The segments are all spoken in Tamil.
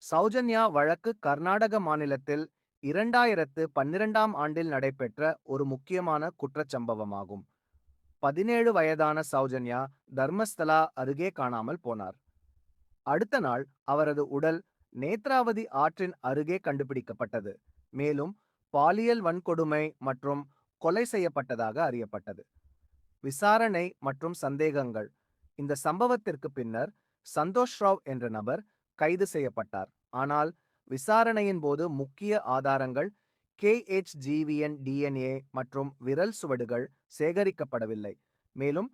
சௌஜன்யா வழக்கு கர்நாடக மாநிலத்தில் 2012ஆம் ஆண்டில் நடைபெற்ற ஒரு முக்கியமான குற்றச்சம்பவமாகும். 17 வயதான சௌஜன்யா தர்மஸ்தலா அருகே காணாமல் போனார். அடுத்த நாள் அவரது உடல் நேத்ராவதி ஆற்றின் அருகே கண்டுபிடிக்கப்பட்டது. மேலும் பாலியல் வன்கொடுமை மற்றும் கொலை செய்யப்பட்டதாக அறியப்பட்டது. விசாரணை மற்றும் சந்தேகங்கள். இந்த சம்பவத்திற்கு பின்னர் சந்தோஷ் ராவ் என்ற நபர் கைது செய்யப்பட்டார். ஆனால் விசாரணையின் போது முக்கிய ஆதாரங்கள் KHGVN DNA மற்றும் விரல் சுவடுகள் சேகரிக்கப்படவில்லை. மேலும்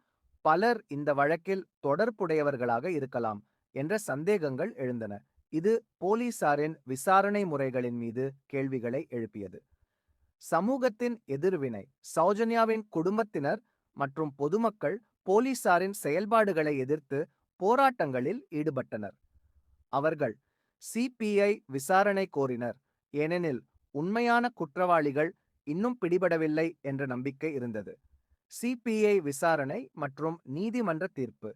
பலர் இந்த வழக்கில் தொடர்புடையவர்களாக இருக்கலாம் என்ற சந்தேகங்கள் எழுந்தன. இது போலீசாரின் விசாரணை முறைகளின் மீது கேள்விகளை எழுப்பியது. சமூகத்தின் எதிர்வினை. சௌஜன்யாவின் குடும்பத்தினர் மற்றும் பொதுமக்கள் போலீசாரின் செயல்பாடுகளை எதிர்த்து போராட்டங்களில் ஈடுபட்டனர். அவர்கள் சிபிஐ விசாரணை கோரினர், ஏனெனில் உண்மையான குற்றவாளிகள் இன்னும் பிடிபடவில்லை என்ற நம்பிக்கை இருந்தது. சிபிஐ விசாரணை மற்றும் நீதிமன்ற தீர்ப்பு.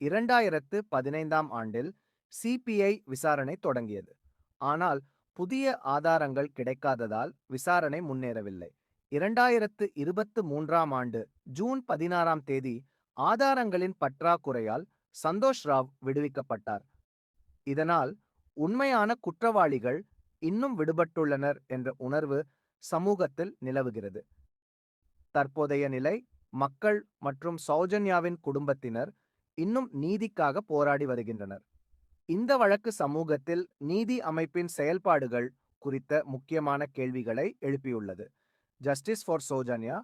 2015ஆம் ஆண்டில் சிபிஐ விசாரணை தொடங்கியது. ஆனால் புதிய ஆதாரங்கள் கிடைக்காததால் விசாரணை முன்னேறவில்லை. 2023ஆம் ஆண்டு ஜூன் 16ஆம் தேதி ஆதாரங்களின் பற்றாக்குறையால் சந்தோஷ் ராவ் விடுவிக்கப்பட்டார். இதனால் உண்மையான குற்றவாளிகள் இன்னும் விடுபட்டுள்ளனர் என்ற உணர்வு சமூகத்தில் நிலவுகிறது. தற்போதைய நிலை. மக்கள் மற்றும் சௌஜன்யாவின் குடும்பத்தினர் இன்னும் நீதிக்காக போராடி வருகின்றனர். இந்த வழக்கு சமூகத்தில் நீதி அமைப்பின் செயல்பாடுகள் குறித்த முக்கியமான கேள்விகளை எழுப்பியுள்ளது. Justice for Soujanya